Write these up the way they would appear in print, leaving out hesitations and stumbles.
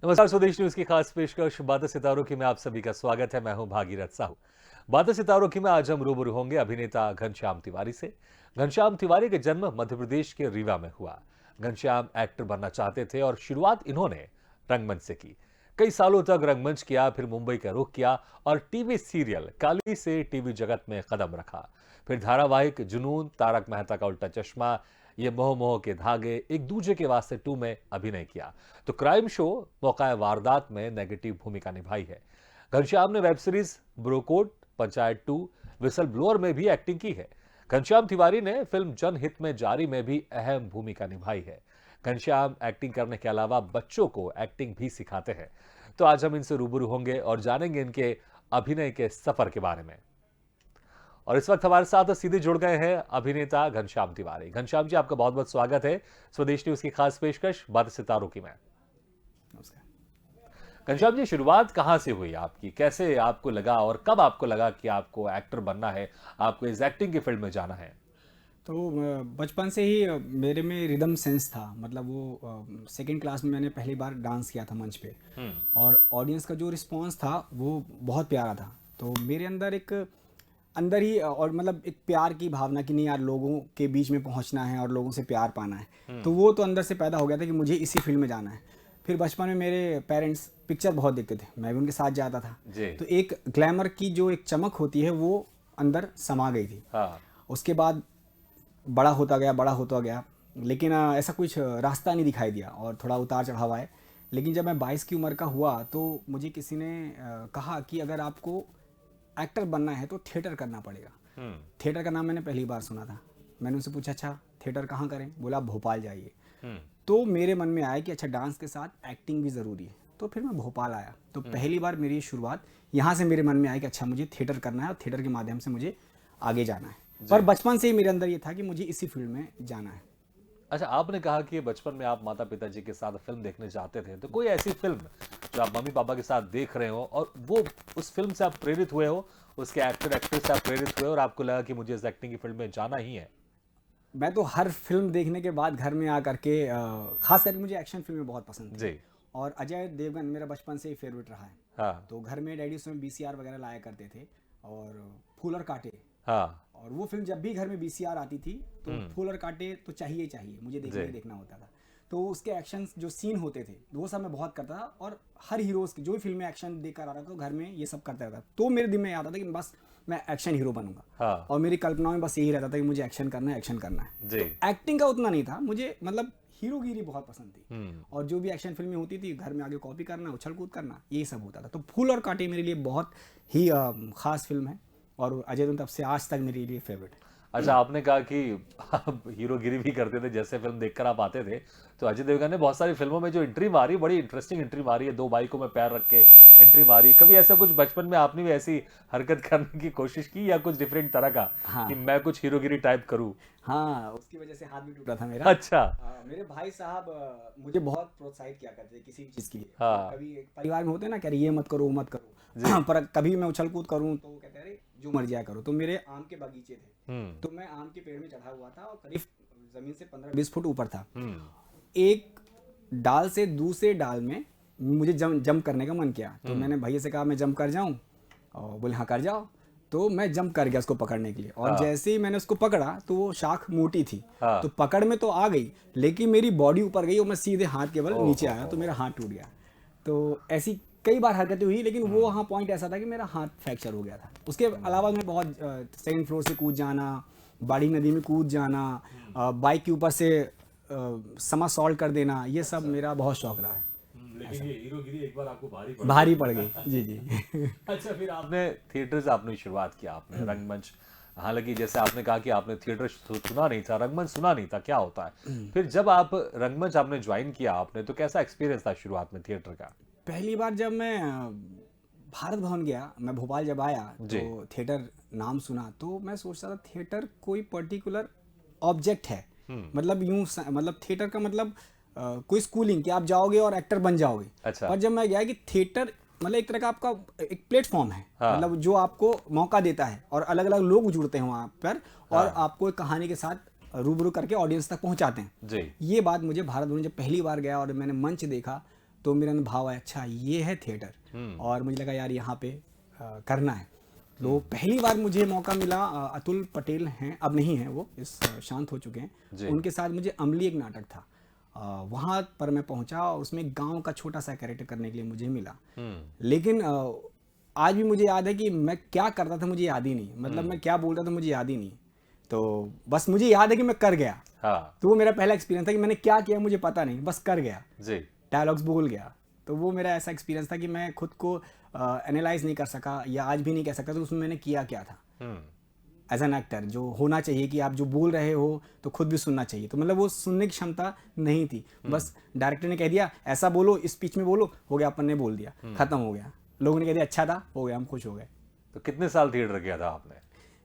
नमस्कार, स्वदेश न्यूज की खास पेशकश बातें सितारों की में आप सभी का स्वागत है। मैं हूं भागीरथ साहू। बातें सितारों की में आज हम रूबरू होंगे अभिनेता घनश्याम तिवारी से। घनश्याम तिवारी का जन्म मध्य प्रदेश के रीवा में हुआ। घनश्याम एक्टर बनना चाहते थे और शुरुआत इन्होंने रंगमंच से की। कई सालों तक रंगमंच किया, फिर मुंबई का रुख किया और टीवी सीरियल काली से टीवी जगत में कदम रखा। फिर धारावाहिक जुनून, तारक मेहता का उल्टा चश्मा, ये मोह मोह के धागे, एक दूजे के वास्ते 2 में अभिनय किया। तो क्राइम शो मौका वारदात में नेगेटिव भूमिका निभाई है। घनश्याम ने web series bro code, panchayat 2, whistle blower में भी एक्टिंग की है। घनश्याम तिवारी ने फिल्म जनहित में जारी में भी अहम भूमिका निभाई है। घनश्याम एक्टिंग करने के अलावा बच्चों को एक्टिंग भी सिखाते हैं। तो आज हम इनसे रूबरू होंगे और जानेंगे इनके अभिनय के सफर के बारे में। और इस वक्त हमारे साथ सीधे जुड़ गए हैं अभिनेता घनश्याम तिवारी। घनश्याम जी, आपका बहुत बहुत स्वागत है स्वदेश न्यूज की खास पेशकश बातें सितारों की में। नमस्कार। घनश्याम जी, शुरुआत कहां से हुई आपकी? कैसे आपको लगा और कब आपको लगा कि आपको एक्टर बनना है, आपको इस एक्टिंग की फील्ड में जाना है? तो बचपन से ही मेरे में रिदम सेंस था। मतलब वो सेकंड क्लास में मैंने पहली बार डांस किया था मंच पे, और ऑडियंस का जो रिस्पांस था वो बहुत प्यारा था। तो मेरे अंदर एक अंदर ही और मतलब एक प्यार की भावना कि नहीं यार, लोगों के बीच में पहुंचना है और लोगों से प्यार पाना है। तो वो तो अंदर से पैदा हो गया था कि मुझे इसी फील्ड में जाना है। फिर बचपन में मेरे पेरेंट्स पिक्चर बहुत देखते थे, मैं भी उनके साथ जाता था। जी। तो एक ग्लैमर की जो एक चमक होती है वो अंदर समा गई थी। हाँ। उसके बाद बड़ा होता गया, बड़ा होता गया, लेकिन ऐसा कुछ रास्ता नहीं दिखाई दिया और थोड़ा उतार चढ़ाव आए। लेकिन जब मैं 22 की उम्र का हुआ तो मुझे किसी ने कहा कि अगर आपको एक्टर बनना है तो थिएटर करना पड़ेगा। थिएटर का नाम मैंने पहली बार सुना था। मैंने उनसे पूछा, अच्छा थिएटर कहाँ करें? बोला भोपाल जाइए। तो मेरे मन में आया कि अच्छा, डांस के साथ एक्टिंग भी ज़रूरी है। तो फिर मैं भोपाल आया। तो पहली बार मेरी शुरुआत यहाँ से मेरे मन में आई कि अच्छा, मुझे थिएटर करना है और थिएटर के माध्यम से मुझे आगे जाना है। पर बचपन से ही मेरे अंदर ये था कि मुझे इसी फील्ड में जाना है। अच्छा, आपने कहा कि बचपन में आप माता पिता जी के साथ फिल्म देखने जाते थे, तो कोई ऐसी फिल्म जो आप मम्मी पापा के साथ देख रहे हो और वो उस फिल्म से आप प्रेरित हुए हो, उसके एक्टर एक्ट्रेस से आप प्रेरित हुए और आपको लगा कि मुझे इस एक्टिंग की फील्ड में जाना ही है? मैं तो हर फिल्म देखने के बाद घर में आकर के खास करके मुझे एक्शन फिल्में बहुत पसंद थी। जी। और अजय देवगन मेरा बचपन से ही फेवरेट रहा है। हाँ। तो घर में डैडी उसमें बीसीआर वगैरह लाया करते थे, और फूल और कांटे। हाँ। और वो फिल्म जब भी घर में बीसीआर आती थी तो फूल और कांटे तो चाहिए ही चाहिए, मुझे देखना ही देखना होता था। तो उसके एक्शन जो सीन होते थे वो सब मैं बहुत करता था, और हर हीरोज की जो भी फिल्म में एक्शन देख कर आ रहा था तो घर में ये सब करता रहता। तो मेरे दिल में आता था कि बस मैं एक्शन हीरो बनूंगा। हाँ। और मेरी कल्पना में बस यही रहता था कि मुझे एक्शन करना है, एक्शन करना है। जी। तो एक्टिंग का उतना नहीं था मुझे, मतलब हीरोगिरी बहुत पसंद थी। और जो भी एक्शन फिल्में होती थी घर में आगे कॉपी करना, उछल कूद करना, यही सब होता था। तो फूल और कांटे मेरे लिए बहुत ही खास फिल्म है, और अजय देवगन तब से आज तक मेरे लिए फेवरेट है। अच्छा, आपने कहा कि आप हीरोगिरी भी करते थे, जैसे फिल्म देखकर आप आते थे। तो अजय देवगन ने बहुत सारी फिल्मों में जो एंट्री मारी, बड़ी इंटरेस्टिंग एंट्री मारी है। दो बाइकों में पैर रख के एंट्री मारी। कभी ऐसा कुछ बचपन में आपने भी ऐसी हरकत करने की कोशिश की, या कुछ डिफरेंट तरह का हाँ कि मैं कुछ हीरोगिरी टाइप करूं? हाँ, उसकी वजह से हाथ भी टूटा था मेरा। अच्छा। मेरे भाई साहब मुझे बहुत प्रोत्साहित किया करते थे किसी भी चीज़ के लिए। हाँ। कभी एक परिवार में होते हैं ना, कह रहे ये मत करो वो मत करो। पर कभी मैं उछल कूद करूँ तो वो कहते हैं अरे जो मर जाया करो। तो मेरे आम के बगीचे थे, तो मैं आम के पेड़ में चढ़ा हुआ था, और करीब जमीन से 15-20 फुट ऊपर था। एक डाल से दूसरे डाल में मुझे जंप करने का मन किया। तो मैंने भैया से कहा मैं जंप कर जाऊं, और बोले हाँ कर जाओ। तो मैं जंप कर गया उसको पकड़ने के लिए, और जैसे ही मैंने उसको पकड़ा तो वो शाख मोटी थी। तो पकड़ में तो आ गई, लेकिन मेरी बॉडी ऊपर गई और मैं सीधे हाथ के बल नीचे आया, तो मेरा हाथ टूट गया। तो ऐसी कई बार हरकतें हुई, लेकिन वो वहाँ पॉइंट ऐसा था कि मेरा हाथ फ्रैक्चर हो गया था। उसके अलावा मैं बहुत सेकंड फ्लोर से कूद जाना, बाड़ी नदी में कूद जाना, बाइक के ऊपर से समरसॉल्ट कर देना, ये सब मेरा बहुत शौक रहा है। लेकिन ये हीरोगिरी एक बार आपको भारी पड़ गई। जी जी। अच्छा, फिर आपने थिएटर से आपने शुरुआत किया, आपने रंगमंच। हालांकि जैसे आपने कहा कि आपने थिएटर सुना नहीं था, रंगमंच सुना नहीं था क्या होता है। फिर जब आप रंगमंच आपने ज्वाइन किया आपने, तो कैसा एक्सपीरियंस था शुरुआत में थिएटर का? पहली बार जब मैं भारत भवन गया, मैं भोपाल जब आया जी। तो थिएटर नाम सुना, तो मैं सोचता था थिएटर कोई पर्टिकुलर ऑब्जेक्ट है। मतलब यूं मतलब थिएटर का मतलब कोई स्कूलिंग कि आप जाओगे और एक्टर बन जाओगे। अच्छा। पर जब मैं गया कि थिएटर मतलब एक तरह का आपका एक प्लेटफॉर्म है। हाँ। मतलब जो आपको मौका देता है, और अलग अलग लोग जुड़ते हैं वहाँ पर, और आपको एक कहानी के साथ रूबरू करके ऑडियंस तक पहुँचाते हैं। जी। ये बात मुझे भारत भवन जब पहली बार गया और मैंने मंच देखा, तो मेरे अंदर भाव आया, अच्छा ये है थिएटर, और मुझे लगा यार यहाँ पे करना है। तो पहली बार मुझे मौका मिला, अतुल पटेल हैं, अब नहीं हैं वो, शांत हो चुके हैं, उनके साथ मुझे अमली एक नाटक था, वहाँ पर मैं पहुँचा और उसमें गांव का छोटा सा कैरेक्टर करने के लिए मुझे मिला। लेकिन आज भी मुझे याद है कि मैं क्या करता था मुझे याद ही नहीं, मतलब मैं क्या बोलता था मुझे याद ही नहीं, तो बस मुझे याद है कि मैं कर गया। हाँ। तो वो मेरा पहला एक्सपीरियंस था कि मैंने क्या किया मुझे पता नहीं, बस कर गया जी। डायलॉग्स बोल गया। तो वो मेरा ऐसा एक्सपीरियंस था कि मैं खुद को एनालाइज नहीं कर सका, या आज भी नहीं कह सकता तो उसमें मैंने किया क्या था एज एन एक्टर। जो होना चाहिए कि आप जो बोल रहे हो तो खुद भी सुनना चाहिए, तो मतलब वो सुनने की क्षमता नहीं थी, बस डायरेक्टर ने कह दिया ऐसा बोलो, इस पिच में बोलो, हो गया, अपन ने बोल दिया, खत्म हो गया। लोगों ने कह दिया अच्छा था, हो गया, हम खुश हो गए। तो कितने साल थिएटर किया था आपने?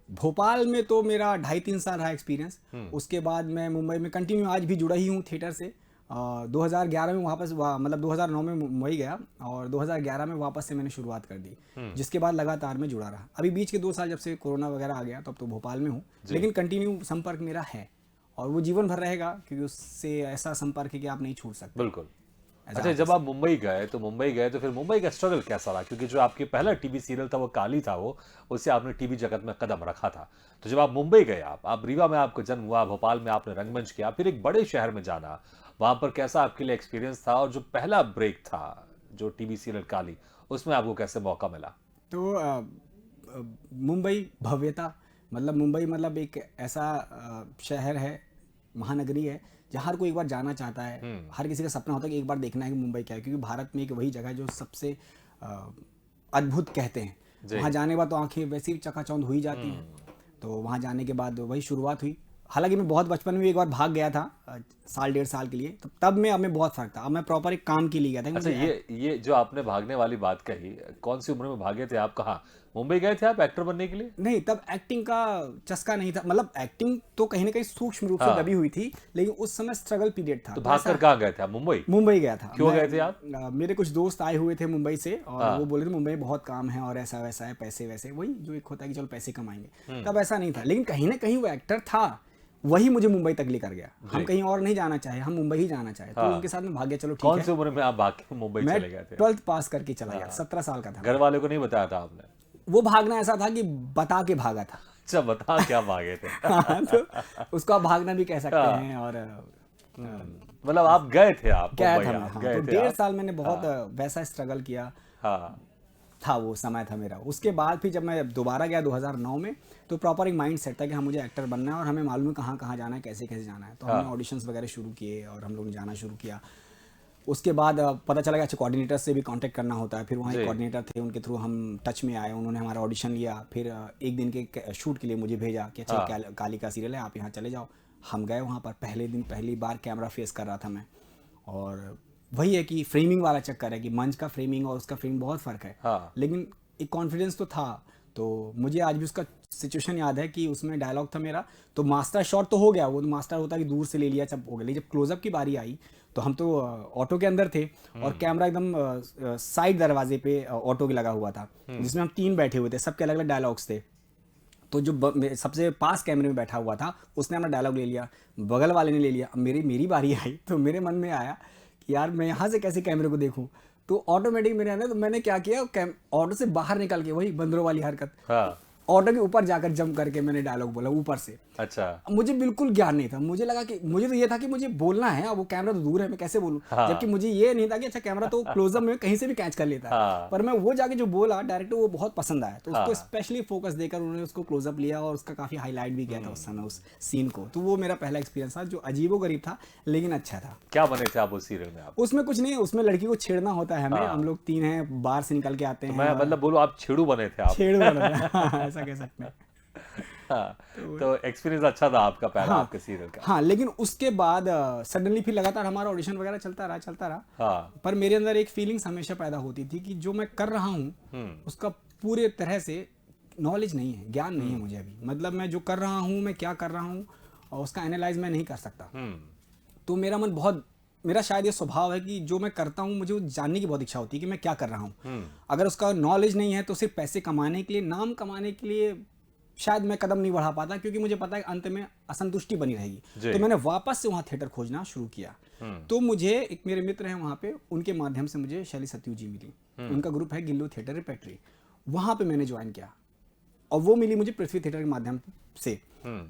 भोपाल में तो मेरा 2.5-3 साल रहा एक्सपीरियंस। उसके बाद मैं मुंबई में कंटिन्यू आज भी जुड़ा ही हूँ थिएटर से। 2011 में वापस मतलब 2009 में मुंबई गया और 2011 में वापस से मैंने शुरुआत कर दी, जिसके बाद लगातार मैं जुड़ा रहा। अभी बीच के 2 साल जब से कोरोना वगैरह आ गया तो अब तो भोपाल में हूँ, लेकिन कंटिन्यू संपर्क मेरा है और वो जीवन भर रहेगा, क्योंकि उससे ऐसा संपर्क है कि आप नहीं छूट सकते। बिल्कुल। अच्छा, जब आप मुंबई गए तो फिर मुंबई का स्ट्रगल कैसा रहा? क्योंकि जो आपके पहला टीवी सीरियल था वो काली था, वो उससे आपने टीवी जगत में कदम रखा था। तो जब आप मुंबई गए, आप रीवा में आपका जन्म हुआ, भोपाल में आपने रंगमंच किया, फिर एक बड़े शहर में जाना, वहां पर कैसा आपके लिए एक्सपीरियंस था? और जो पहला ब्रेक था जो टीवी सीरियल काली, उसमें आपको कैसे मौका मिला? तो मुंबई भव्यता, मतलब मुंबई मतलब एक ऐसा शहर है, महानगरी है जहाँ हर कोई एक बार जाना चाहता है। हर किसी का सपना होता है कि एक बार देखना है कि मुंबई क्या है, क्योंकि भारत में एक वही जगह है जो सबसे अद्भुत कहते हैं। वहाँ जाने के बाद तो आंखें वैसे ही चकाचौंध हो ही जाती हैं। तो वहाँ जाने के बाद वही शुरुआत हुई। हालांकि मैं बहुत बचपन में भी एक बार भाग गया था, 1.5 साल के लिए, तो तब में अब मैं बहुत फर्क था। अब मैं प्रॉपर एक काम के लिए गया था। अच्छा, ये जो आपने भागने वाली बात कही, कौन सी उम्र में भागे थे आप? कहाँ मुंबई गए थे आप एक्टर बनने के लिए? नहीं, तब एक्टिंग का चस्का नहीं था, मतलब एक्टिंग तो कहीं ना कहीं सूक्ष्म रूप से दबी हुई थी, लेकिन उस समय स्ट्रगल पीरियड था। तो भागकर कहाँ गए थे आप? मुंबई गया था। क्यों गए थे आप? मेरे कुछ दोस्त आए हुए थे मुंबई से और वो बोले थे मुंबई में बहुत काम है और ऐसा वैसा है, पैसे वैसे, वही जो एक होता है कि चलो पैसे कमाएंगे। तब ऐसा नहीं था, लेकिन कहीं ना कहीं वो एक्टर था, वही मुझे मुंबई तक लेकर गया। हम कहीं और नहीं जाना चाहे, हम मुंबई ही जाना चाहे, तो उनके साथ में भाग्य। चलो ठीक है। कौन सी उम्र में आप भाग के मुंबई चले गए थे? 12th पास करके चला गया, 17 साल का था। घर वालों को नहीं बताया था आपने? वो भागना ऐसा था कि बता के भागा था। अच्छा, बता क्या भागे थे? तो उसको आप भागना भी कह सकते हैं। और मतलब आप गए थे, आप गया मुंबई था आप मैं। गए तो थे 1.5 आप? साल मैंने बहुत वैसा स्ट्रगल किया था, वो समय था मेरा। उसके बाद फिर जब मैं दोबारा गया 2009 में, तो प्रॉपर एक माइंड सेट था कि हाँ मुझे एक्टर बनना है और हमें मालूम है कहाँ कहाँ जाना है, कैसे कैसे जाना है। तो हमने ऑडिशंस वगैरह शुरू किए और हम लोग ने जाना शुरू किया। उसके बाद पता चला कि अच्छा कोऑर्डिनेटर से भी कांटेक्ट करना होता है। फिर वहाँ एक कोऑर्डिनेटर थे, उनके थ्रू हम टच में आए, उन्होंने हमारा ऑडिशन लिया। फिर एक दिन के शूट के लिए मुझे भेजा कि अच्छा काली का सीरियल है, आप यहाँ चले जाओ। हम गए वहाँ पर। पहले दिन पहली बार कैमरा फेस कर रहा था मैं, और वही है कि फ्रेमिंग वाला चक्कर है कि मंच का फ्रेमिंग और उसका फ्रेमिंग बहुत फ़र्क है। लेकिन एक कॉन्फिडेंस तो था। तो मुझे आज भी उसका सिचुएशन याद है कि उसमें डायलॉग था मेरा, तो मास्टर शॉट तो हो गया, वो मास्टर होता है कि दूर से ले लिया, सब हो गया। लेकिन जब क्लोजअप की बारी आई तो हम तो ऑटो के अंदर थे और कैमरा एकदम साइड दरवाजे पे ऑटो के लगा हुआ था, जिसमें हम 3 बैठे हुए थे, सबके अलग अलग डायलॉग्स थे। तो जो सबसे पास कैमरे में बैठा हुआ था उसने अपना डायलॉग ले लिया, बगल वाले ने ले लिया। अब मेरी बारी आई तो मेरे मन में आया कि यार मैं यहाँ से कैसे कैमरे को देखूँ। तो ऑटोमेटिक मेरे अंदर, तो मैंने क्या किया, ऑटो से बाहर निकल के, वही बंदरों वाली हरकत, ऑटो के ऊपर जाकर जंप करके मैंने डायलॉग बोला ऊपर से। अच्छा। मुझे बिल्कुल ज्ञान नहीं था, मुझे लगा कि मुझे तो ये था कि मुझे बोलना है, अब वो कैमरा तो दूर है, मैं कैसे बोलूं। जबकि मुझे ये नहीं था कि अच्छा कैमरा तो क्लोजअप में कहीं से भी कैच कर लेता है। पर मैं वो जाके जो बोला डायरेक्टर, वो बहुत पसंद आया, तो उसको स्पेशली फोकस देकर उन्होंने उसको क्लोजअप लिया और उसका काफी हाईलाइट भी किया था उस समय उस सीन को। तो वो मेरा पहला एक्सपीरियंस था, जो अजीबोगरीब था लेकिन अच्छा था। क्या बने थे आप उस सीरियल में? आप उसमें कुछ नहीं, उसमें लड़की को छेड़ना होता है हमें। हम लोग 3 हैं, बाहर से निकल के आते हैं। मैं मतलब बोलो आप छेड़ू बने थे आप? छेड़ू बना था, ऐसा कह सकते हैं। तो एक्सपीरियंस अच्छा था आपका पहला आपके सीरियल का? हाँ, लेकिन उसके बाद सडनली फिर लगातार हमारा ऑडिशन वगैरह चलता रहा। पर मेरे अंदर एक फीलिंग्स हमेशा पैदा होती थी कि जो मैं कर रहा हूँ उसका पूरे तरह से नॉलेज नहीं है, ज्ञान नहीं है मुझे अभी। मतलब मैं जो कर रहा हूँ, मैं क्या कर रहा हूँ, और उसका एनालाइज मैं नहीं कर सकता। तो मेरा शायद ये स्वभाव है कि जो मैं करता हूँ मुझे जानने की बहुत इच्छा होती है कि मैं क्या कर रहा हूँ। अगर उसका नॉलेज नहीं है तो सिर्फ पैसे कमाने के लिए, नाम कमाने के लिए शायद मैं कदम नहीं बढ़ा पाता, क्योंकि मुझे पता है कि अंत में असंतुष्टि बनी जी। रहेगी। तो मैंने वापस से वहाँ थिएटर खोजना शुरू किया। तो मुझे एक मेरे मित्र हैं वहाँ पे, उनके माध्यम से मुझे शैली सत्यू जी मिली। उनका ग्रुप है गिल्लू थिएटर रिपेक्ट्री, वहाँ पे मैंने ज्वाइन किया और वो मिली मुझे पृथ्वी थिएटर के माध्यम से।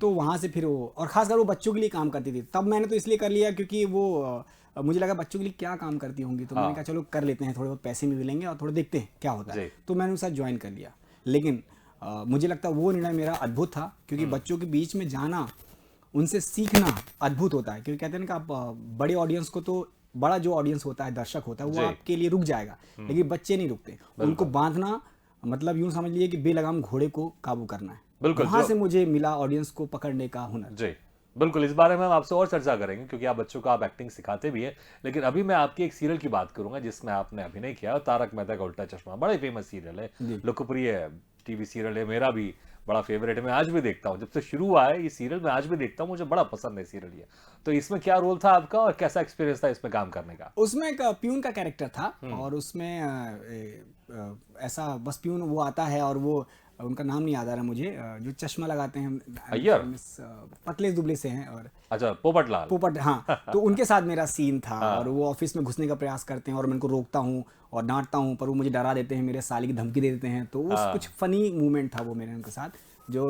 तो वहाँ से फिर वो, और खासकर वो बच्चों के लिए काम करती थी। तब मैंने तो इसलिए कर लिया क्योंकि वो मुझे लगा बच्चों के लिए क्या काम करती होंगी, तो मैंने कहा चलो कर लेते हैं, थोड़े बहुत पैसे भी मिलेंगे और थोड़ा देखते हैं क्या होता है। तो मैंने उनके साथ ज्वाइन कर लिया। लेकिन मुझे लगता है वो निर्णय मेरा अद्भुत था, क्योंकि बच्चों के बीच में जाना, उनको सीखना अद्भुत होता है। क्योंकि कहते हैं ना कि आप बड़े ऑडियंस को, तो बड़ा जो ऑडियंस होता है, दर्शक होता है, वो आपके लिए रुक जाएगा, लेकिन बच्चे नहीं रुकते। उनको बांधना मतलब यूं समझ लीजिए कि बेलगाम घोड़े को काबू करना है। बिल्कुल, वहां से मुझे मिला ऑडियंस को पकड़ने का हुनर। जी, बिल्कुल, इस बारे में हम आपसे और चर्चा करेंगे क्योंकि आप बच्चों को आप एक्टिंग सिखाते भी हैं। लेकिन अभी मैं आपकी एक सीरियल की बात करूंगा जिसमें आपने अभिनय किया, तारक मेहता का उल्टा चश्मा। बड़ा ही फेमस सीरियल है, लोकप्रिय टीवी सीरियल है, मेरा भी बड़ा फेवरेट है। मैं आज भी देखता हूँ, जब से शुरू हुआ है ये सीरियल मैं आज भी देखता हूँ, मुझे बड़ा पसंद है सीरियल ये। तो इसमें क्या रोल था आपका और कैसा एक्सपीरियंस था इसमें काम करने का? उसमें एक प्यून का कैरेक्टर था, और उसमें ऐसा बस प्यून वो आता है, और वो उनका नाम नहीं याद आ रहा मुझे, जो चश्मा लगाते हैं, अय्यर? पतले दुबले से हैं, और अच्छा, पोपटलाल। पोपट, हाँ। तो उनके साथ मेरा सीन था, और वो ऑफिस में घुसने का प्रयास करते हैं और मैं उनको रोकता हूँ और डांटता हूँ, पर वो मुझे डरा देते हैं, मेरे साली की धमकी दे देते हैं। तो उस कुछ फनी मूवमेंट था वो मेरे उनके साथ, जो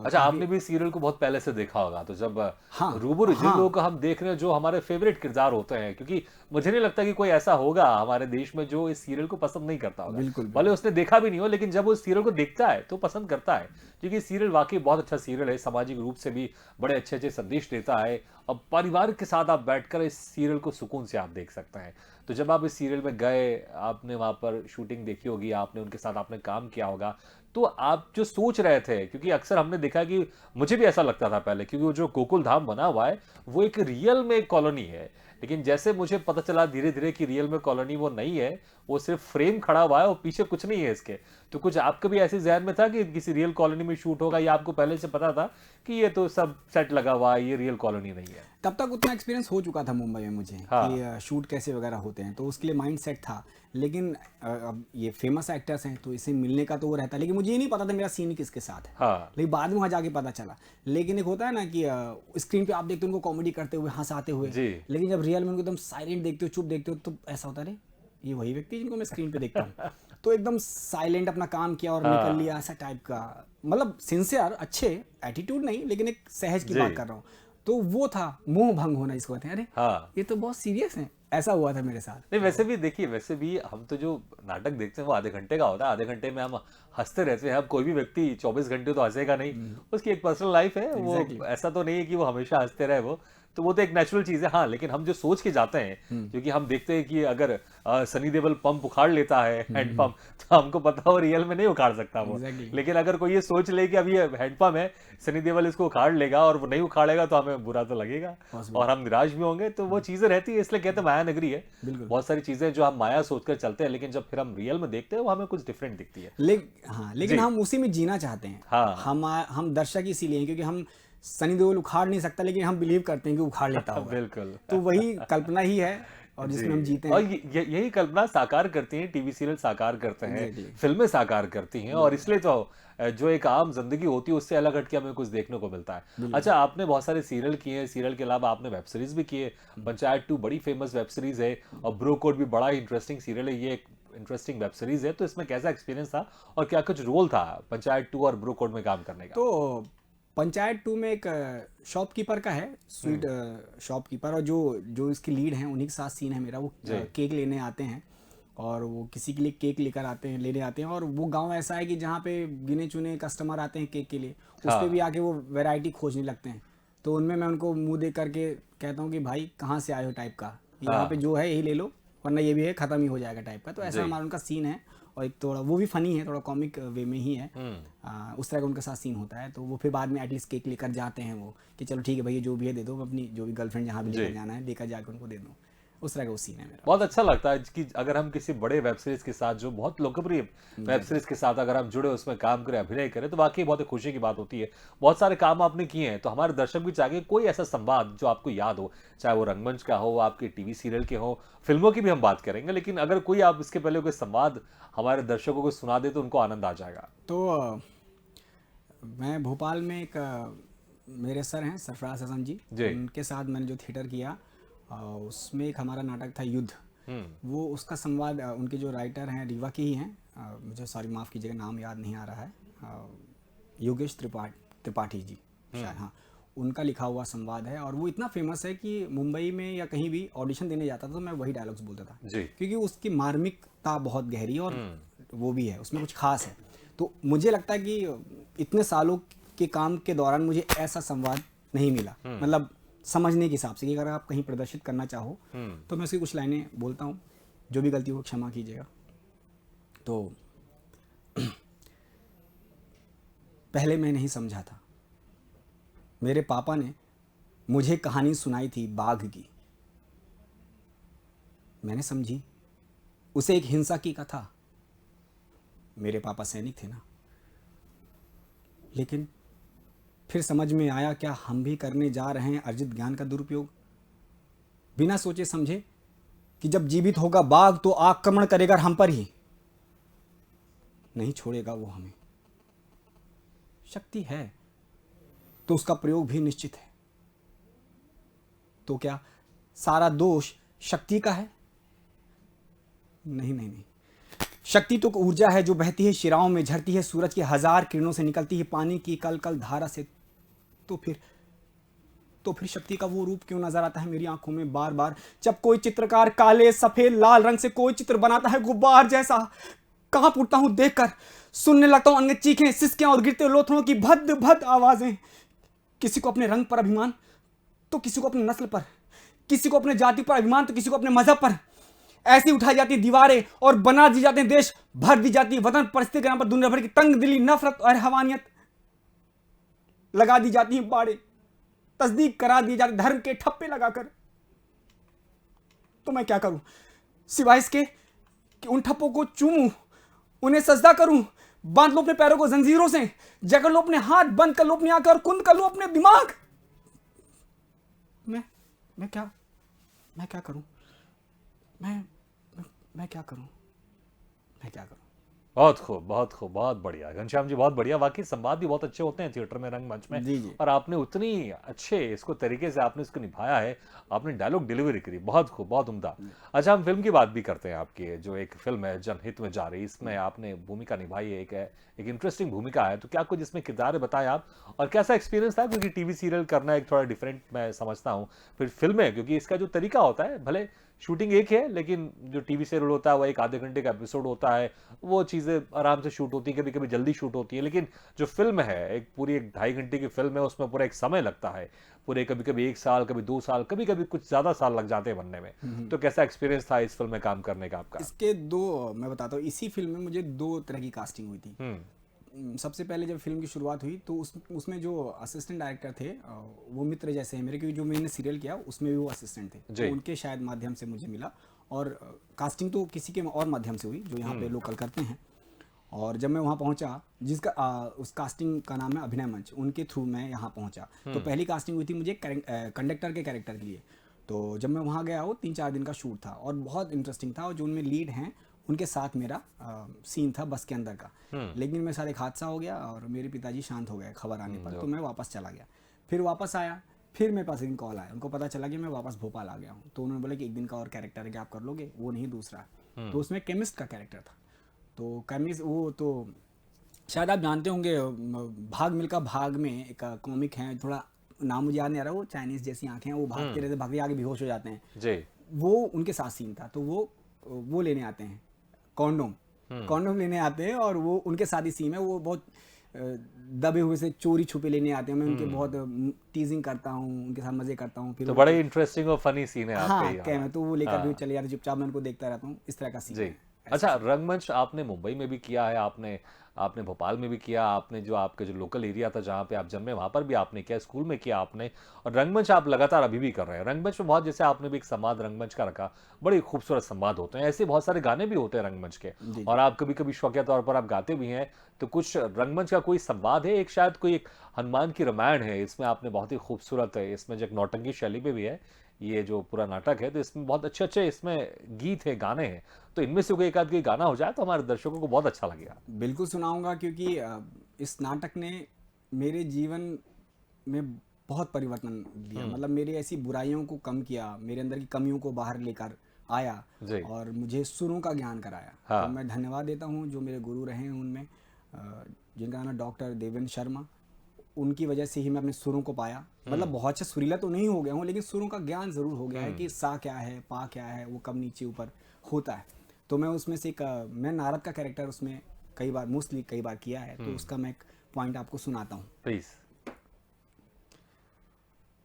अच्छा, आपने भी सीरियल को बहुत पहले से देखा होगा, तो जब हाँ, रूबरू जिन लोगों को हम देख रहे हैं जो हमारे फेवरेट किरदार होते हैं, क्योंकि मुझे नहीं लगता कि कोई ऐसा होगा हमारे देश में जो इस सीरियल को पसंद नहीं करता होगा। बिल्कुल, भले उसने देखा भी नहीं हो, लेकिन जब वो सीरियल को देखता है तो पसंद करता है, क्योंकि सीरियल वाकई बहुत अच्छा सीरियल है, सामाजिक रूप से भी बड़े अच्छे अच्छे संदेश देता है। और परिवार के साथ आप बैठकर इस सीरियल को सुकून से आप देख सकते हैं। तो जब आप इस सीरियल में गए, आपने वहां पर शूटिंग देखी होगी, आपने उनके साथ आपने काम किया होगा, तो आप जो सोच रहे थे, क्योंकि अक्सर हमने देखा कि मुझे भी ऐसा लगता था पहले, क्योंकि वो जो गोकुल धाम बना हुआ है वो एक रियल में एक कॉलोनी है, लेकिन जैसे मुझे पता चला धीरे धीरे कि रियल में कॉलोनी वो नहीं है, वो सिर्फ फ्रेम खड़ा हुआ है और पीछे कुछ नहीं है इसके। तो कुछ आपके भी ऐसे जहन में था कि किसी रियल कॉलोनी में शूट होगा, या आपको पहले से पता था कि ये तो सब सेट लगा हुआ है, ये रियल कॉलोनी नहीं है? तब तक उतना एक्सपीरियंस हो चुका था मुंबई में मुझे, कि शूट कैसे वगैरह होते हैं, तो उसके लिए माइंड सेट था। लेकिन अब ये फेमस एक्टर्स हैं तो इसे मिलने का तो वो रहता है, लेकिन मुझे ये नहीं पता था मेरा सीन किसके साथ है। लेकिन बाद में वहाँ जाके पता चला। लेकिन एक होता है ना कि स्क्रीन पे आप देखते हो उनको कॉमेडी करते हुए, हंसाते हुए, लेकिन जब रियल में उनको एकदम साइलेंट देखते हो, चुप देखते हो, तो ऐसा होता है ये वही व्यक्ति जिनको मैं स्क्रीन पे देखता हूँ। तो एकदम साइलेंट अपना काम किया और निकल लिया, ऐसा टाइप का, मतलब सिंसियर, अच्छे एटीट्यूड नहीं, लेकिन एक सहज की बात कर रहा हूँ। तो वो था मोह भंग होना, जिसको कहते हैं। अरे ये तो बहुत सीरियस है, ऐसा हुआ था मेरे साथ। नहीं, वैसे भी देखिए, वैसे भी हम तो जो नाटक देखते हैं वो आधे घंटे का होता है, आधे घंटे में हम हंसते रहते हैं। अब कोई भी व्यक्ति 24 घंटे तो हंसेगा नहीं, उसकी एक पर्सनल लाइफ है, वो ऐसा तो नहीं है कि वो हमेशा हंसते रहे, वो तो एक नेचुरल चीज है। हाँ, लेकिन हम जो सोच के जाते हैं, क्योंकि हम देखते हैं कि अगर सनी देओल पंप उखाड़ लेता है, हैंड पंप, तो हमको पता हो रियल में नहीं उखाड़ सकता वो। लेकिन अगर कोई ये सोच ले कि अब ये हैंड पंप है, सनी देओल इसको उखाड़ लेगा और वो नहीं उखाड़ेगा, तो हमें बुरा तो लगेगा और हम निराश भी होंगे। तो वो चीजें रहती है, इसलिए कहते हैं माया नगरी है। बहुत सारी चीजें जो हम माया सोचकर चलते हैं, लेकिन जब फिर हम रियल में देखते हैं वो हमें कुछ डिफरेंट दिखती है। लेकिन हम उसी में जीना चाहते हैं। हम दर्शक इसीलिए हैं क्योंकि हम सनी देओल उखाड़ नहीं सकता, लेकिन हम बिलीव करते हैं कि उखाड़ लेता होगा। बिल्कुल। तो वही कल्पना ही है और जिसमें हम जीते हैं। और यही कल्पना साकार करती हैं, टीवी सीरियल साकार करते हैं, फिल्में साकार करती हैं, और इसलिए तो जो एक आम जिंदगी होती है उससे अलग हटके हमें कुछ देखने को मिलता है। अच्छा, आपने बहुत सारे सीरियल किए हैं, सीरियल के अलावा आपने वेब सीरीज भी किए। पंचायत 2 बड़ी फेमस वेब सीरीज है, और ब्रो कोड भी बड़ा ही इंटरेस्टिंग सीरियल है, ये एक इंटरेस्टिंग वेब सीरीज है। तो इसमें कैसा एक्सपीरियंस था और क्या कुछ रोल था पंचायत 2 और ब्रो कोड में काम करने का? तो पंचायत 2 में एक शॉपकीपर का है, स्वीट शॉपकीपर, और जो इसकी लीड हैं उन्हीं के साथ सीन है मेरा। वो केक लेने आते हैं, और वो किसी के लिए केक लेने आते हैं, और वो गांव ऐसा है कि जहाँ पे गिने चुने कस्टमर आते हैं केक के लिए, उस पर भी आके वो वैरायटी खोजने लगते हैं। तो उनमें मैं उनको मुंह देख करके कहता हूँ कि भाई कहाँ से आए हो टाइप का, यहाँ पे जो है यही ले लो, वरना ये भी है, खत्म ही हो जाएगा टाइप का। तो ऐसा हमारा उनका सीन है, और एक थोड़ा वो भी फनी है, थोड़ा कॉमिक वे में ही है। उस तरह का उनका साथ सीन होता है। तो वो फिर बाद में एटलीस्ट केक लेकर जाते हैं वो, कि चलो ठीक है भैया, जो भी है दे दो, अपनी जो भी गर्लफ्रेंड जहाँ भी लेकर जाना है लेकर जाकर उनको दे दो। उस तरह का वो सीन है मेरा। बहुत अच्छा लगता है कि अगर हम किसी बड़े वेब सीरीज के साथ, जो बहुत लोकप्रिय वेब सीरीज के साथ अगर हम जुड़े, उसमें काम करें, अभिनय करें, तो वाकई बहुत खुशी की बात होती है। बहुत सारे काम आपने किए हैं, तो हमारे दर्शक भी चाहेंगे कोई ऐसा संवाद जो आपको याद हो, चाहे वो रंगमंच का हो, आपके टीवी सीरियल के हो, फिल्मों की भी हम बात करेंगे, लेकिन अगर कोई आप इसके पहले कोई संवाद हमारे दर्शकों को सुना दे तो उनको आनंद आ जाएगा। तो मैं भोपाल में एक मेरे सर हैं सरफराज हसन जी, उनके साथ मैंने जो थिएटर किया उसमें एक हमारा नाटक था युद्ध। वो उसका संवाद उनके जो राइटर हैं रीवा के ही हैं, मुझे सॉरी माफ़ कीजिएगा नाम याद नहीं आ रहा है, योगेश त्रिपाठी जी शायद, हाँ, उनका लिखा हुआ संवाद है। और वो इतना फेमस है कि मुंबई में या कहीं भी ऑडिशन देने जाता था तो मैं वही डायलॉग्स बोलता था क्योंकि उसकी मार्मिकता बहुत गहरी और वो भी है, उसमें कुछ खास है। तो मुझे लगता है कि इतने सालों के काम के दौरान मुझे ऐसा संवाद नहीं मिला, मतलब समझने के हिसाब से कि अगर आप कहीं प्रदर्शित करना चाहो तो मैं उसकी कुछ लाइनें बोलता हूँ, जो भी गलती हो क्षमा कीजिएगा। तो पहले मैं नहीं समझा था, मेरे पापा ने मुझे कहानी सुनाई थी बाघ की, मैंने समझी उसे एक हिंसा की कथा। मेरे पापा सैनिक थे ना, लेकिन फिर समझ में आया क्या हम भी करने जा रहे हैं अर्जित ज्ञान का दुरुपयोग, बिना सोचे समझे कि जब जीवित होगा बाघ तो आक्रमण करेगा हम पर ही, नहीं छोड़ेगा वो हमें। शक्ति है तो उसका प्रयोग भी निश्चित है। तो क्या सारा दोष शक्ति का है? नहीं नहीं नहीं, शक्ति तो ऊर्जा है जो बहती है शिराओं में, झरती है सूरज की 1000 किरणों से, निकलती है पानी की कल कल धारा से। तो फिर शक्ति का वो रूप क्यों नजर आता है मेरी आंखों में बार बार, जब कोई चित्रकार काले सफेद लाल रंग से कोई चित्र बनाता है गुब्बार जैसा। कहां फूटता हूं देखकर, सुनने लगता हूं अंग चीखें सिसकियां और गिरते लोथड़ों की भद भद आवाजें। किसी को अपने रंग पर अभिमान तो किसी को अपनी नस्ल पर, किसी को अपने जाति पर अभिमान तो किसी को अपने मजहब पर। ऐसी उठाई जाती दीवारें और बना दी जाते देश, भर दी जाती वतन परिस्थिति के नाम पर दुनिया भर की तंग दिली नफरत और हवानियत। लगा दी जाती है बाड़े, तस्दीक करा दी जाती धर्म के ठप्पे लगाकर। तो मैं क्या करूं सिवाय इसके कि उन ठप्पों को चूमूं, उन्हें सजदा करूं, बांध लो अपने पैरों को जंजीरों से, जकड़ लो अपने हाथ, बंद कर लो अपनी आंखें और कुंद कर लो अपने दिमाग। मैं क्या करूं? मैं क्या करूं? बहुत खूब, बहुत खूब, बहुत बढ़िया घनश्याम जी, बहुत बढ़िया। वाकई संवाद भी बहुत अच्छे होते हैं थिएटर में, रंगमंच में। जी। और आपने उतनी अच्छे इसको तरीके से आपने इसको निभाया है, आपने डायलॉग डिलीवरी करी, बहुत खूब, बहुत उम्दा। अच्छा, हम फिल्म की बात भी करते हैं आपकी, जो एक फिल्म है जनहित में जा रही, इसमें आपने भूमिका निभाई है, एक इंटरेस्टिंग भूमिका है। तो क्या कुछ इसमें किरदार बताएं आप, और कैसा एक्सपीरियंस था? क्योंकि टीवी सीरियल करना एक थोड़ा डिफरेंट मैं समझता हूँ, फिर फिल्में, क्योंकि इसका जो तरीका होता है, भले शूटिंग एक है लेकिन जो टीवी सीरियल होता है वो एक आधे घंटे का एपिसोड होता है, वो चीज़ें आराम से शूट होती है, कभी कभी जल्दी शूट होती है। लेकिन जो फिल्म है, एक पूरी 2.5 घंटे की फिल्म है, उसमें पूरा एक समय लगता है, पूरे कभी कभी 1 साल, कभी 2 साल, कभी कभी कुछ ज़्यादा साल लग जाते हैं बनने में। तो कैसा एक्सपीरियंस था इस फिल्म में काम करने का आपका? इसके मैं बताता हूँ, इसी फिल्म में मुझे 2 तरह की कास्टिंग हुई थी। सबसे पहले जब फिल्म की शुरुआत हुई तो उसमें जो असिस्टेंट डायरेक्टर थे वो मित्र जैसे हैं मेरे, क्योंकि जो मैंने सीरियल किया उसमें भी वो असिस्टेंट थे, तो उनके शायद माध्यम से मुझे मिला। और कास्टिंग तो किसी के और माध्यम से हुई जो यहाँ पे लोकल करते हैं। और जब मैं वहाँ पहुँचा, जिसका उस कास्टिंग का नाम है अभिनय मंच, उनके थ्रू मैं यहाँ पहुँचा। तो पहली कास्टिंग हुई थी मुझे कंडक्टर के कैरेक्टर के लिए। तो जब मैं वहाँ गया, वो 3-4 दिन का शूट था और बहुत इंटरेस्टिंग था। और जो उनमें लीड हैं उनके साथ मेरा सीन था बस के अंदर का। लेकिन मेरे साथ एक हादसा हो गया और मेरे पिताजी शांत हो गए खबर आने पर। तो मैं वापस चला गया, फिर वापस आया, फिर मेरे पास एक कॉल आया, उनको पता चला कि मैं वापस भोपाल आ गया हूँ। तो उन्होंने बोला कि 1 दिन का और कैरेक्टर है कि आप कर लोगे, वो नहीं दूसरा। तो उसमें केमिस्ट का कैरेक्टर था। तो केमिस्ट वो तो शायद आप जानते होंगे, भाग मिल्खा भाग में एक कॉमिक है, थोड़ा नाम मुझे याद नहीं आ रहा, वो चाइनीज जैसी आंखें हैं, वो भागते रहते भागते आगे बेहोश हो जाते हैं जी। वो उनके साथ सीन था। तो वो लेने आते हैं कॉन्डोम लेने आते हैं, और वो उनके साथ ही सीन है। वो बहुत दबे हुए से चोरी छुपे लेने आते हैं। मैं उनके बहुत टीजिंग करता हूँ, उनके साथ मजे करता हूँ। फिर तो बड़ा ही इंटरेस्टिंग और फनी सीन है आपका। हाँ, क्या मैं तो वो लेकर भी चले जाते, चुपचाप मैं उनको देखता रहता हूँ, इस तरह का सीन है। अच्छा, रंगमंच आपने मुंबई में भी किया है, आपने भोपाल में भी किया, आपने जो आपके जो लोकल एरिया था जहाँ पे आप जन्मे वहाँ पर भी आपने किया, स्कूल में किया आपने, और रंगमंच आप लगातार अभी भी कर रहे हैं। रंगमंच में बहुत, जैसे आपने भी एक संवाद रंगमंच का रखा, बड़े खूबसूरत संवाद होते हैं, ऐसे बहुत सारे गाने भी होते हैं रंगमंच के, और आप कभी कभी शौकिया तौर पर आप गाते भी हैं। तो कुछ रंगमंच का कोई संवाद है, एक शायद कोई एक हनुमान की रामायण है, इसमें आपने बहुत ही खूबसूरत है, इसमें जो एक नौटंकी शैली में भी है ये जो पूरा नाटक है, तो इसमें बहुत अच्छे अच्छे इसमें गीत है, गाने हैं। तो इनमें से कोई एक आध गाना हो जाए तो हमारे दर्शकों को बहुत अच्छा लगेगा। बिल्कुल सुनाऊंगा, क्योंकि इस नाटक ने मेरे जीवन में बहुत परिवर्तन दिया। मतलब मेरी ऐसी बुराइयों को कम किया, मेरे अंदर की कमियों को बाहर लेकर आया जी। और मुझे सुरों का ज्ञान कराया। हाँ। तो मैं धन्यवाद देता हूँ जो मेरे गुरु रहे हैं उनमें, जिनका नाम है डॉक्टर देवेंद्र शर्मा। उनकी वजह से ही मैं अपने सुरों को पाया। मतलब बहुत अच्छा सुरीला तो नहीं हो गया हूँ, लेकिन सुरों का ज्ञान ज़रूर हो गया है कि सा क्या है, पा क्या है, वो कब नीचे ऊपर होता है। तो मैं उसमें से मैं नारद का कैरेक्टर उसमें कई बार, मोस्टली कई बार किया है। तो उसका मैं एक पॉइंट आपको सुनाता हूँ। प्लीज।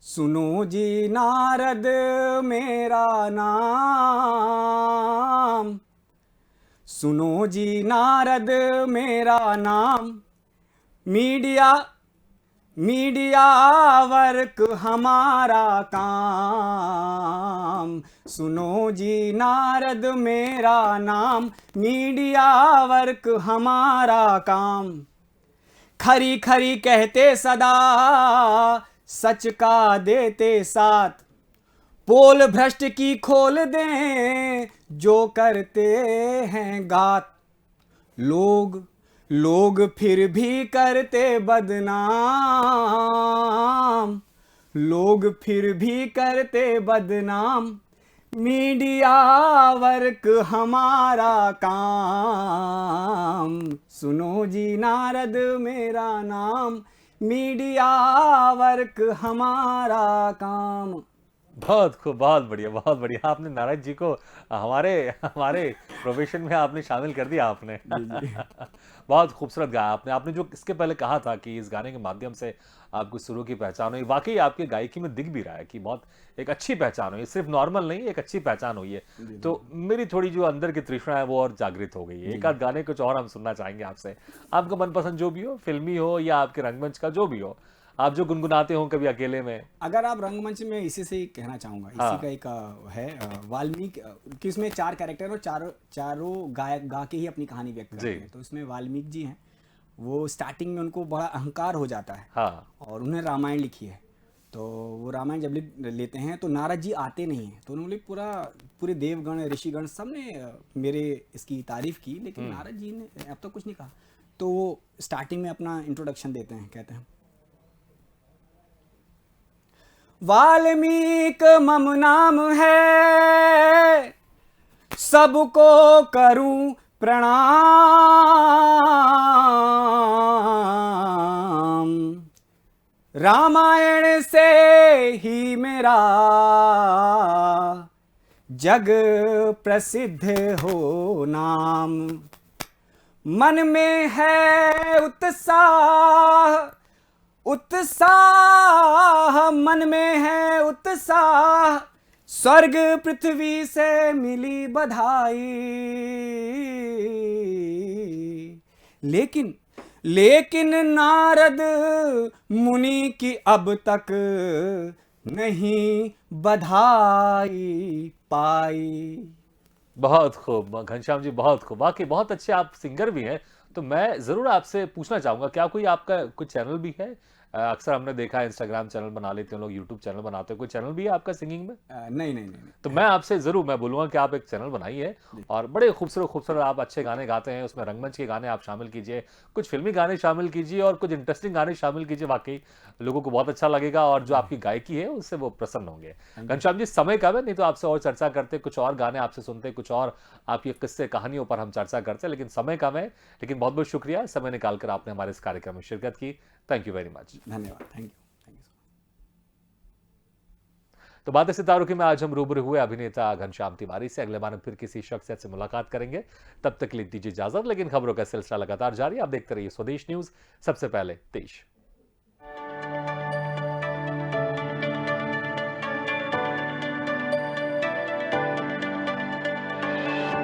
सुनो जी नारद मेरा नाम, सुनो जी नारद मेरा नाम, मीडिया मीडिया वर्क हमारा काम। सुनो जी नारद मेरा नाम, मीडिया वर्क हमारा काम। खरी खरी कहते सदा, सच का देते साथ, पोल भ्रष्ट की खोल दें जो करते हैं घात। लोग फिर भी करते बदनाम, लोग फिर भी करते बदनाम। मीडिया वर्क हमारा काम। सुनो जी नारद मेरा नाम, मीडिया वर्क हमारा काम। बहुत खूब, बहुत बढ़िया, बहुत बढ़िया। आपने नारायण जी को हमारे हमारे प्रोफेशन में आपने शामिल कर दिया आपने। बहुत खूबसूरत गाया आपने। आपने जो इसके पहले कहा था कि इस गाने के माध्यम से आपको सुरों की पहचान हुई, वाकई आपके गायकी में दिख भी रहा है कि बहुत एक अच्छी पहचान हुई, सिर्फ नॉर्मल नहीं, एक अच्छी पहचान हुई है। तो मेरी थोड़ी जो अंदर की तृष्णा है वो और जागृत हो गई है। एक आध गाने कुछ और हम सुनना चाहेंगे आपसे। आपका मनपसंद जो भी हो, फिल्मी हो या आपके रंगमंच का, जो भी हो, आप जो गुनगुनाते हो कभी अकेले में। अगर आप रंगमंच में इसी से ही कहना चाहूँगा, इसी का एक है वाल्मीकि, कि इसमें 4 कैरेक्टर और चारों गायक गा के ही अपनी कहानी व्यक्त करते हैं। तो इसमें वाल्मीकि जी हैं, वो स्टार्टिंग में उनको बड़ा अहंकार हो जाता है। हाँ। और उन्हें रामायण लिखी है। तो वो रामायण जब लेते हैं तो नारद जी आते नहीं हैं। तो उन्होंने पूरे देवगण ऋषिगण सब ने मेरे इसकी तारीफ की, लेकिन नारद जी ने अब तो कुछ नहीं कहा। तो वो स्टार्टिंग में अपना इंट्रोडक्शन देते हैं, कहते हैं, वाल्मीक मम नाम है, सबको करूं प्रणाम। रामायण से ही मेरा जग प्रसिद्ध हो नाम। मन में है उत्साह, मन में है उत्साह, स्वर्ग पृथ्वी से मिली बधाई। लेकिन नारद मुनि की अब तक नहीं बधाई पाई। बहुत खूब घनश्याम जी, बहुत खूब। वाकई बहुत अच्छे आप सिंगर भी हैं। तो मैं जरूर आपसे पूछना चाहूंगा, क्या कोई आपका कुछ चैनल भी है? अक्सर हमने देखा है इंस्टाग्राम चैनल बना लेते हैं लोग, यूट्यूब चैनल बनाते हैं, कोई चैनल भी है आपका सिंगिंग में? नहीं। तो मैं आपसे जरूर मैं बोलूंगा कि आप एक चैनल बनाइए और बड़े खूबसूरत खूबसूरत आप अच्छे गाने गाते हैं, उसमें रंगमंच के गाने आप शामिल कीजिए, कुछ फिल्मी गाने शामिल कीजिए और कुछ इंटरेस्टिंग गाने शामिल कीजिए। वाकई लोगों को बहुत अच्छा लगेगा और जो आपकी गायकी है उससे वो प्रसन्न होंगे। घनश्याम जी, समय कम है, नहीं तो आपसे और चर्चा करते, कुछ और गाने आपसे सुनते, कुछ और आपकी किस्से कहानियों पर हम चर्चा करते, लेकिन समय कम है। लेकिन बहुत बहुत शुक्रिया समय निकालकर आपने हमारे इस कार्यक्रम में शिरकत की। Thank you very much. धन्यवाद। Thank you. तो बातें सितारों की में आज हम रूबरू हुए अभिनेता घनश्याम तिवारी से। अगले बार फिर किसी शख्सियत से मुलाकात करेंगे, तब तक के लिए दीजिए इजाजत। लेकिन खबरों का सिलसिला लगातार जारी, आप देखते रहिए स्वदेश न्यूज, सबसे पहले देश।